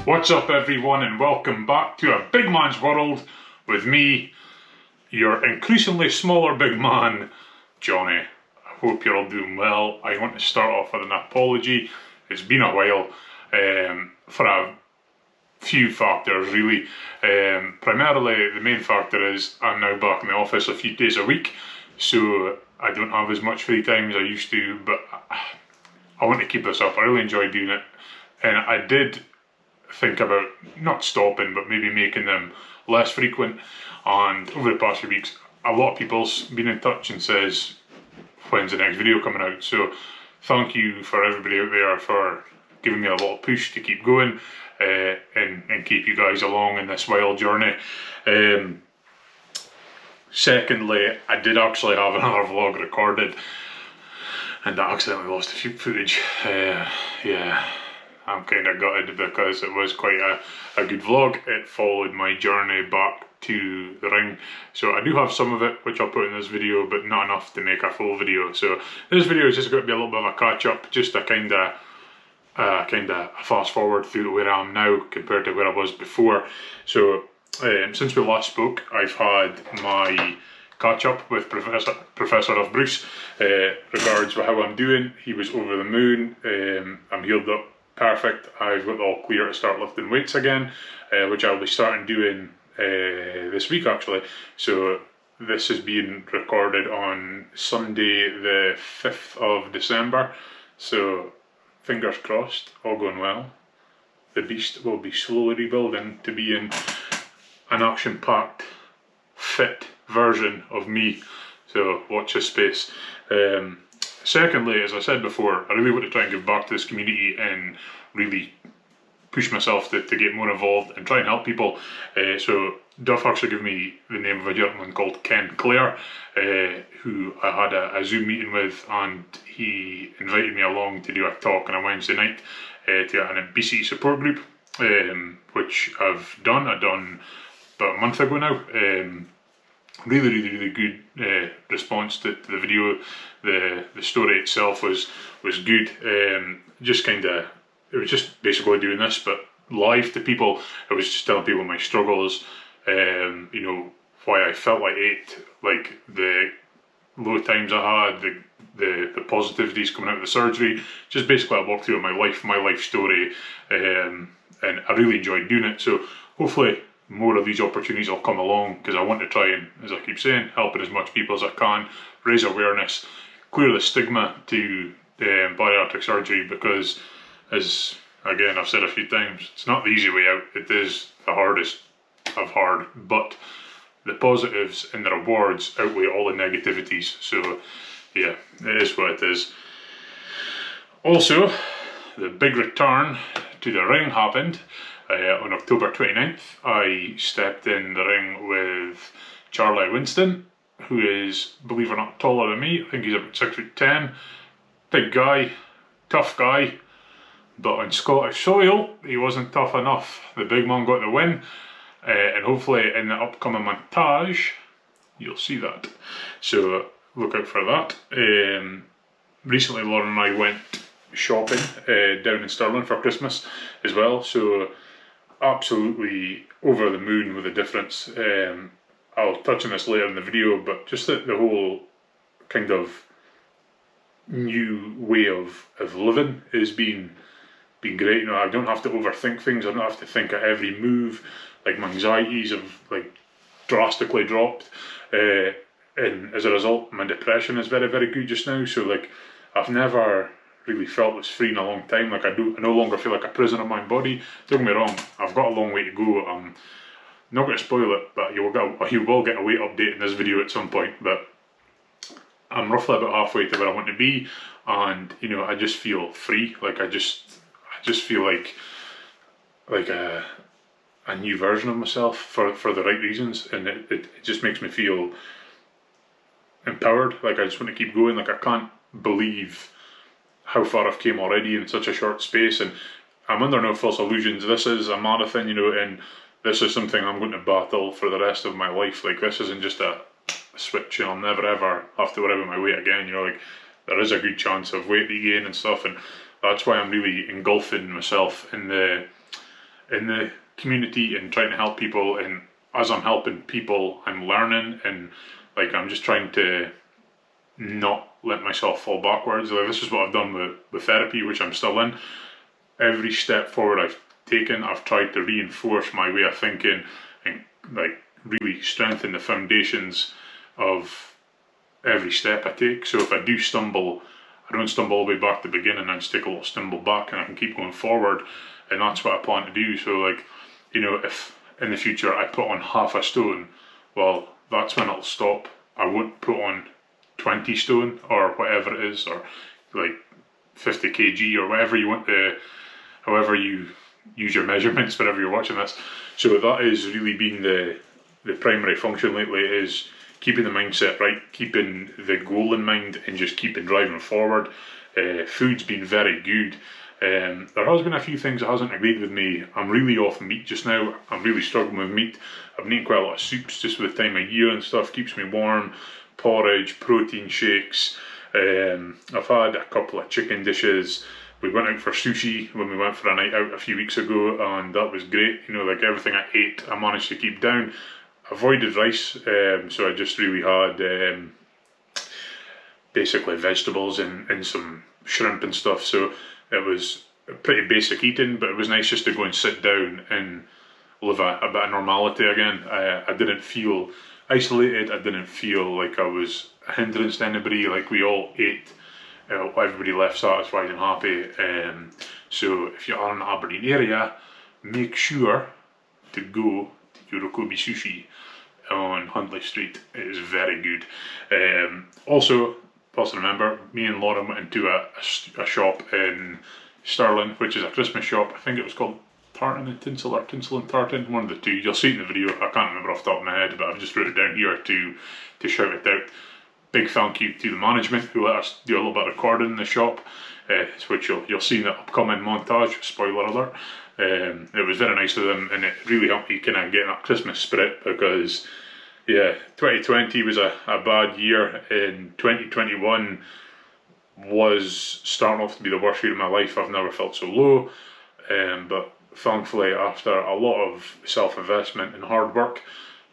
What's up everyone, and welcome back to A Big Man's World with me, your increasingly smaller big man, Johnny. I hope you're all doing well. I want to start off with an apology. It's been a while for a few factors really. Primarily the main factor is I'm now back in the office a few days a week, so I don't have as much free time as I used to, but I want to keep this up. I really enjoy doing it, and I did think about not stopping but maybe making them less frequent. And over the past few weeks a lot of people's been in touch and says, when's the next video coming out? So thank you for everybody out there for giving me a little push to keep going and keep you guys along in this wild journey. Secondly, I did actually have another vlog recorded and I accidentally lost a few footage. Yeah, I'm kind of gutted because it was quite a good vlog. It followed my journey back to the ring, so I do have some of it which I'll put in this video, but not enough to make a full video. So this video is just going to be a little bit of a catch up, just a kind of fast forward through where I am now compared to where I was before. So since we last spoke, I've had my catch up with Professor of Bruce regards with how I'm doing. He was over the moon. I'm healed up perfect. I've got all clear to start lifting weights again, which I'll be starting doing this week actually. So this is being recorded on Sunday the 5th of December, so fingers crossed, all going well. The beast will be slowly rebuilding to be in an action-packed, fit version of me, so watch this space. Secondly, as I said before, I really want to try and give back to this community and really push myself to get more involved and try and help people. So Duff actually gave me the name of a gentleman called Ken Clare, who I had a Zoom meeting with, and he invited me along to do a talk on a Wednesday night to an obesity support group, which I've done. I've done about a month ago now. Really good response to the video. The story itself was good. It was just basically doing this, but live to people. I was just telling people my struggles, you know, why I felt like like the low times I had, the positivities coming out of the surgery. Just basically I walked through my life story, and I really enjoyed doing it. So hopefully more of these opportunities will come along, because I want to try and, as I keep saying, helping as much people as I can, raise awareness, clear the stigma to bariatric surgery, because, as again I've said a few times, it's not the easy way out. It is the hardest of hard, but the positives and the rewards outweigh all the negativities. So yeah, it is what it is. Also, the big return to the ring happened. On October 29th, I stepped in the ring with Charlie Winston, who is, believe it or not, taller than me. I think he's about 6'10", big guy, tough guy, but on Scottish soil, he wasn't tough enough. The big man got the win, and hopefully in the upcoming montage, you'll see that. So look out for that. Recently, Lauren and I went shopping down in Stirling for Christmas as well, so absolutely over the moon with the difference. I'll touch on this later in the video, but just the whole kind of new way of living has been great. You know, I don't have to overthink things. I don't have to think of every move. Like, my anxieties have like drastically dropped, and as a result my depression is very good just now. So like, I've never really felt this free in a long time. Like, I no longer feel like a prisoner of my body. Don't get me wrong, I've got a long way to go. I'm not going to spoil it, but you will get a weight update in this video at some point. But I'm roughly about halfway to where I want to be, and you know, I just feel free. Like, I just feel like a new version of myself for the right reasons, and it just makes me feel empowered. Like, I just want to keep going. Like, I can't believe how far I've came already in such a short space, and I'm under no false illusions. This is a marathon, you know, and this is something I'm going to battle for the rest of my life. Like, this isn't just a switch and I'll never ever have to worry about my weight again. You know, like, there is a good chance of weight regain and stuff, and that's why I'm really engulfing myself in the in the community and trying to help people, and as I'm helping people, I'm learning, and like I'm just trying to not let myself fall backwards. Like, this is what I've done with therapy, which I'm still in. Every step forward I've taken, I've tried to reinforce my way of thinking and like really strengthen the foundations of every step I take. So if I do stumble, I don't stumble all the way back to the beginning, I just take a little stumble back and I can keep going forward, and that's what I plan to do. So like, you know, if in the future I put on half a stone, well, that's when it'll stop. I won't put on 20 stone or whatever it is, or like 50 kg or whatever you want to, however you use your measurements whenever you're watching this. So that has really been the primary function lately, is keeping the mindset right, keeping the goal in mind, and just keeping driving forward. Food's been very good. There has been a few things that hasn't agreed with me. I'm really off meat just now. I'm really struggling with meat. I've been eating quite a lot of soups just with the time of year and stuff. Keeps me warm. Porridge, protein shakes. I've had a couple of chicken dishes. We went out for sushi when we went for a night out a few weeks ago, and that was great. You know, like everything I ate, I managed to keep down. Avoided rice, so I just really had basically vegetables and some shrimp and stuff. So it was pretty basic eating, but it was nice just to go and sit down and live a bit of normality again. I didn't feel isolated. I didn't feel like I was a hindrance to anybody. Like, we all ate. Everybody left satisfied and happy. So if you are in the Aberdeen area, make sure to go to Yorokobi Sushi on Huntley Street. It is very good. Also remember, me and Lauren went into a shop in Stirling, which is a Christmas shop. I think it was called Tartan and Tinsel, or Tinsel and Tartan, one of the two. You'll see it in the video. I can't remember off the top of my head, but I've just wrote it down here to shout it out. Big thank you to the management who let us do a little bit of recording in the shop, which you'll see in the upcoming montage. Spoiler alert. It was very nice of them, and it really helped me kind of get in that Christmas spirit, because yeah, 2020 was a bad year, and 2021 was starting off to be the worst year of my life. I've never felt so low, but thankfully, after a lot of self-investment and hard work,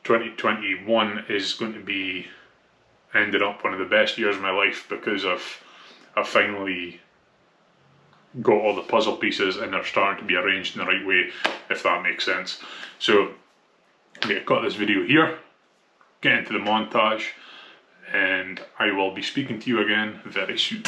2021 is going to be ended up one of the best years of my life, because I've finally got all the puzzle pieces and they're starting to be arranged in the right way, if that makes sense. So I'm going to cut this video here, get into the montage, and I will be speaking to you again very soon.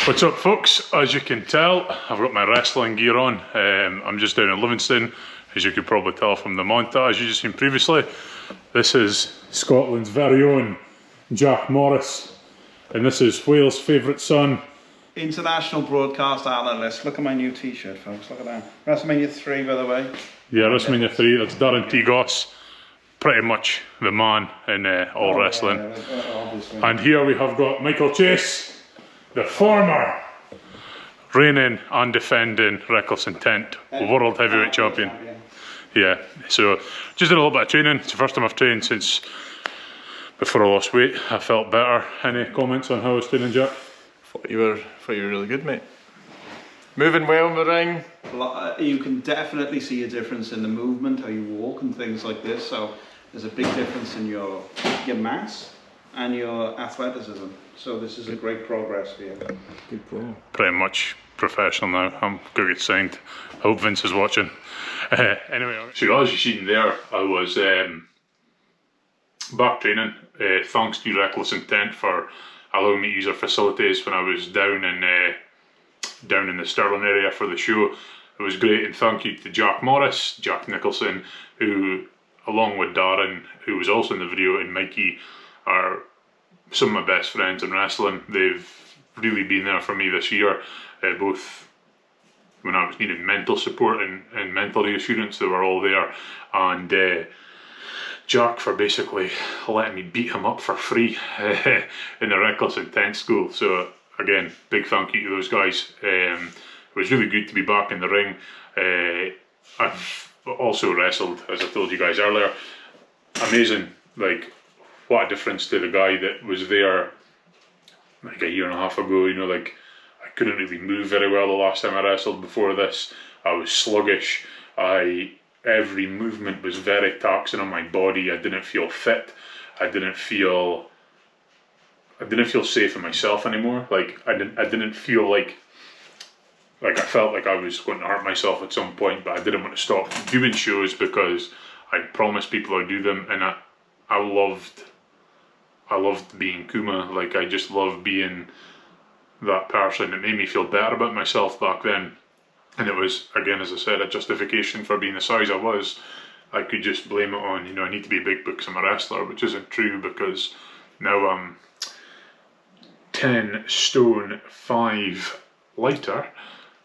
What's up, folks? As you can tell, I've got my wrestling gear on. I'm just down in Livingston, as you could probably tell from the montage you just seen previously. This is Scotland's very own Jack Morris, and this is Wales' favourite son, international broadcast analyst. Look at my new t-shirt, folks, look at that. WrestleMania 3, by the way. Yeah, WrestleMania 3, that's Darren T. Goss, pretty much the man in all wrestling. Obviously. And here we have got Michael Chase, the former reigning and defending Reckless Intent World Heavyweight Champion. Yeah, so just did a little bit of training. It's the first time I've trained since before I lost weight. I felt better. Any comments on how I was training, Jack? Thought you were really good, mate. Moving well in the ring. You can definitely see a difference in the movement, how you walk and things like this. So there's a big difference in your mass. and your athleticism. So this is a great progress for you. Good bro. Pretty much professional now. I'm going to get signed. I hope Vince is watching. Anyway, so as you've seen there, I was back training. Thanks to Reckless Intent for allowing me to use their facilities when I was down in the Stirling area for the show. It was great, and thank you to Jack Morris, Jack Nicholson, who, along with Darren, who was also in the video, and Mikey, are some of my best friends in wrestling. They've really been there for me this year, both when I was needing mental support and mental reassurance. They were all there, and Jack for basically letting me beat him up for free in the Reckless Intent school. So again, big thank you to those guys. It was really good to be back in the ring. I've also wrestled, as I told you guys earlier. Amazing, like, what a difference to the guy that was there like a year and a half ago. You know, like, I couldn't really move very well the last time I wrestled before this. I was sluggish. Every movement was very taxing on my body. I didn't feel fit. I didn't feel safe in myself anymore. Like, I didn't feel like I felt like I was going to hurt myself at some point, but I didn't want to stop doing shows because I'd promised people I'd do them, and I loved being Kuma. Like, I just loved being that person. It made me feel better about myself back then, and it was, again, as I said, a justification for being the size I was. I could just blame it on, you know, I need to be big because I'm a wrestler, which isn't true, because now I'm 10 stone 5 lighter.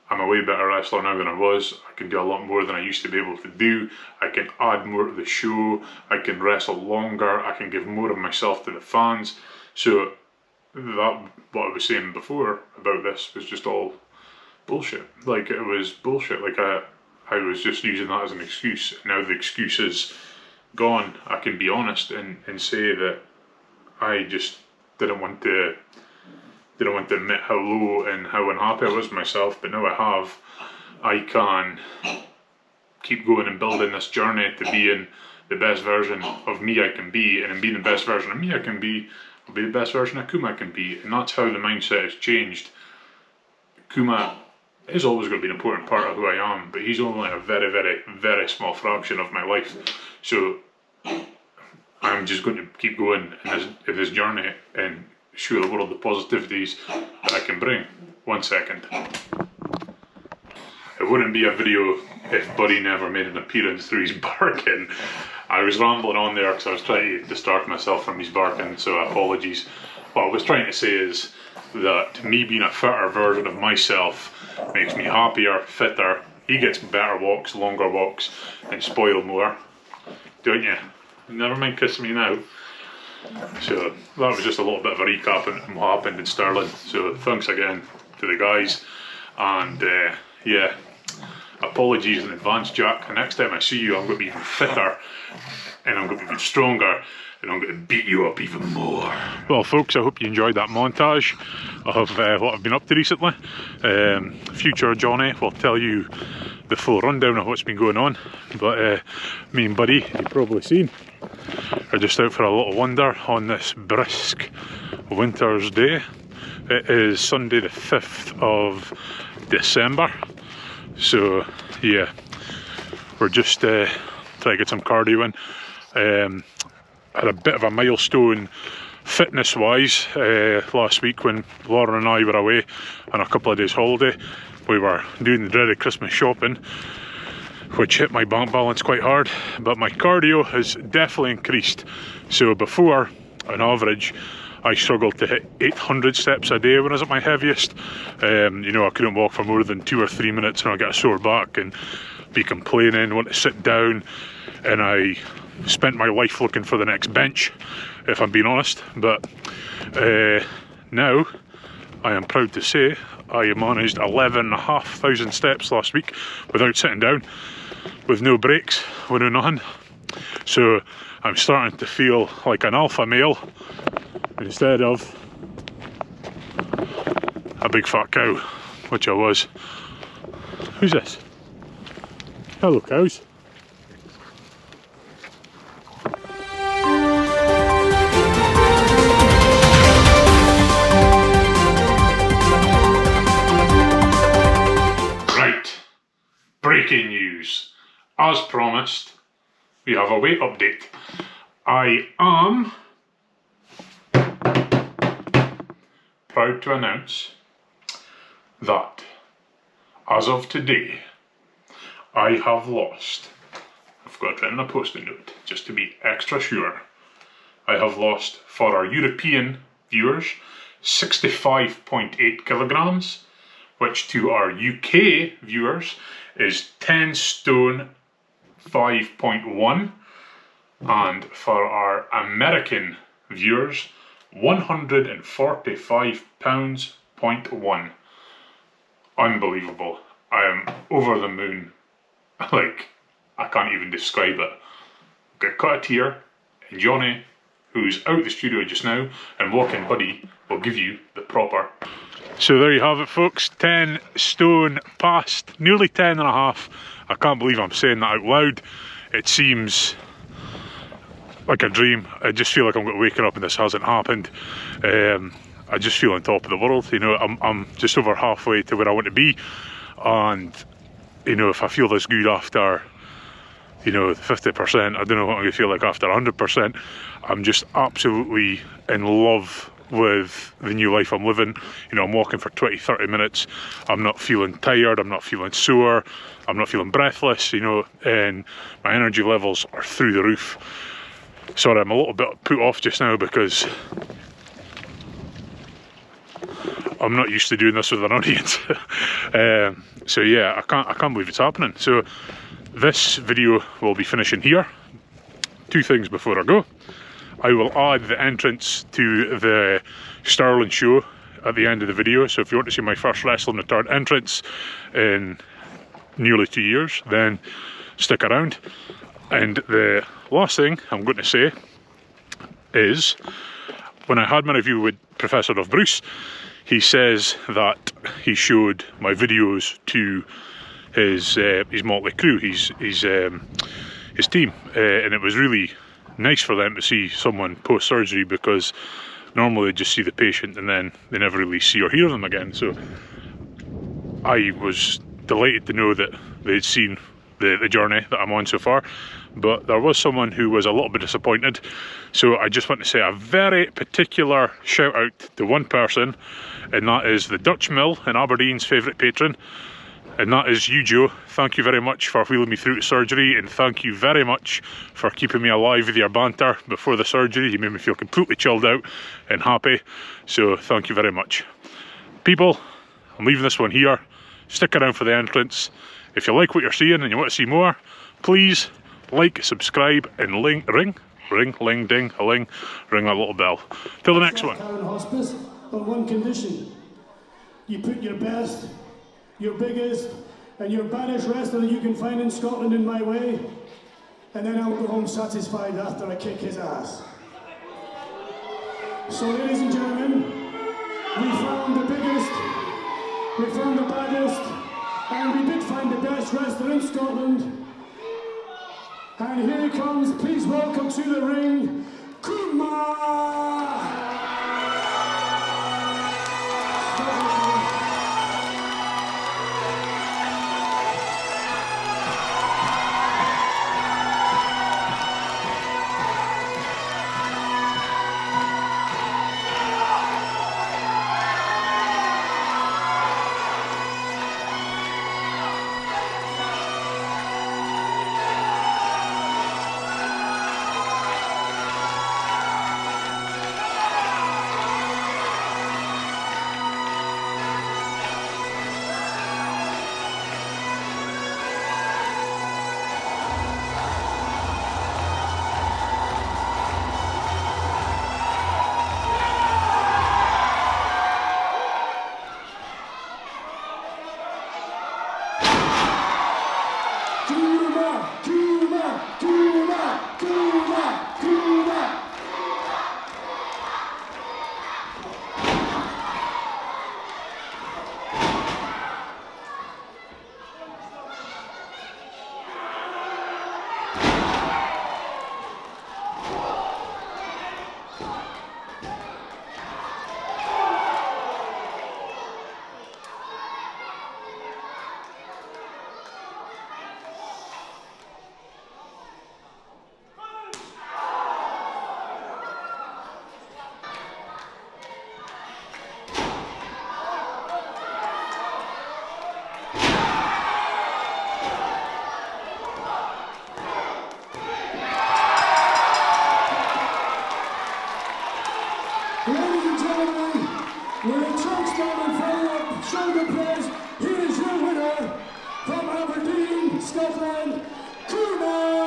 I'm a way better wrestler now than I was. I can do a lot more than I used to be able to do. I can add more to the show. I can wrestle longer. I can give more of myself to the fans. So that, what I was saying before about this, was just all bullshit. Like, it was bullshit. Like, I was just using that as an excuse. Now the excuse is gone. I can be honest and say that I just didn't want to admit how low and how unhappy I was with myself, but now I have. I can keep going and building this journey to being the best version of me I can be, and in being the best version of me I can be, I'll be the best version of Kuma I can be, and that's how the mindset has changed. Kuma is always going to be an important part of who I am, but he's only a very, very, very small fraction of my life. So I'm just going to keep going in this journey and show the world the positivities that I can bring. 1 second. It wouldn't be a video if Buddy never made an appearance through his barking. I was rambling on there because I was trying to distract myself from his barking, so apologies. What I was trying to say is that me being a fitter version of myself makes me happier, fitter. He gets better walks, longer walks, and spoil more. Don't you? Never mind kissing me now. So that was just a little bit of a recap on what happened in Stirling. So thanks again to the guys, and yeah, apologies in advance, Jack. The next time I see you, I'm going to be even fitter, and I'm going to be even stronger, and I'm going to beat you up even more. Well, folks, I hope you enjoyed that montage of what I've been up to recently. Future Johnny will tell you the full rundown of what's been going on, but me and Buddy, you've probably seen, are just out for a little wander on this brisk winter's day. It is Sunday the 5th of December, so yeah, we're just trying to get some cardio in. Had a bit of a milestone fitness wise last week when Laura and I were away on a couple of days holiday. We were doing the dreaded Christmas shopping, which hit my bank balance quite hard, but my cardio has definitely increased. So before, on average, I struggled to hit 800 steps a day when I was at my heaviest. You know, I couldn't walk for more than 2 or 3 minutes and I'd get a sore back and be complaining, want to sit down, and I spent my life looking for the next bench, if I'm being honest. But now, I am proud to say, I managed 11,500 steps last week without sitting down, with no breaks, with no nothing. So I'm starting to feel like an alpha male instead of a big fat cow, which I was. Who's this? Hello, cows. as promised, we have a weight update. I am proud to announce that as of today, I have lost, I've got it written on a post-it note, just to be extra sure, I have lost, for our European viewers, 65.8 kilograms, which to our UK viewers is 10 stone 5.1, and for our American viewers, 145 pounds 0.1. Unbelievable. I am over the moon. Like, I can't even describe it. Got cut a tear, and Johnny, who's out the studio just now, and walking buddy, will give you the proper. So there you have it, folks. 10 stone past, nearly 10 and a half. I can't believe I'm saying that out loud. It seems like a dream. I just feel like I'm going to wake up and this hasn't happened. I just feel on top of the world. You know, I'm just over halfway to where I want to be, and you know, if I feel this good after, you know, 50%, I don't know what I'm going to feel like after 100%. I'm just absolutely in love with the new life I'm living. You know, I'm walking for 20-30 minutes. I'm not feeling tired, I'm not feeling sore, I'm not feeling breathless, you know, and my energy levels are through the roof. Sorry, I'm a little bit put off just now because I'm not used to doing this with an audience. So yeah, I can't believe it's happening. So this video will be finishing here. Two things before I go. I will add the entrance to the Stirling show at the end of the video. So if you want to see my first wrestling return entrance in nearly 2 years, then stick around. And the last thing I'm going to say is, when I had my review with Professor of Bruce, he says that he showed my videos to his motley crew, his team, and it was really nice for them to see someone post-surgery, because normally they just see the patient and then they never really see or hear them again. So I was delighted to know that they'd seen the journey that I'm on so far, but there was someone who was a little bit disappointed. So I just want to say a very particular shout out to one person, and that is the Dutch Mill and Aberdeen's favourite patron, and that is you, Joe. Thank you very much for wheeling me through to surgery, and thank you very much for keeping me alive with your banter before the surgery. You made me feel completely chilled out and happy, so thank you very much. People, I'm leaving this one here. Stick around for the entrance. If you like what you're seeing and you want to see more, please like, subscribe, and ring that little bell. Till the next one. Hospice on one condition: you put your best, your biggest, and your baddest wrestler that you can find in Scotland in my way, and then I'll go home satisfied after I kick his ass. So, ladies and gentlemen, we found the biggest, we found the baddest, and we did find the best wrestler in Scotland. And here he comes. Please welcome to the ring, Kuma! Scotland follow-up shoulder press. Here is your winner from Aberdeen, Scotland, Kuna.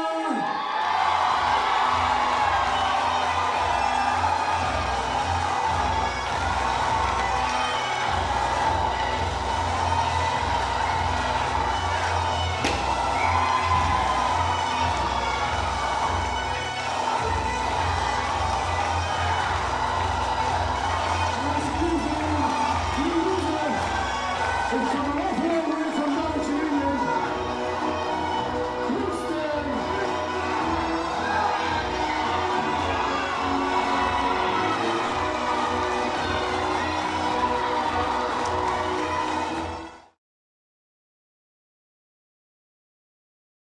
It's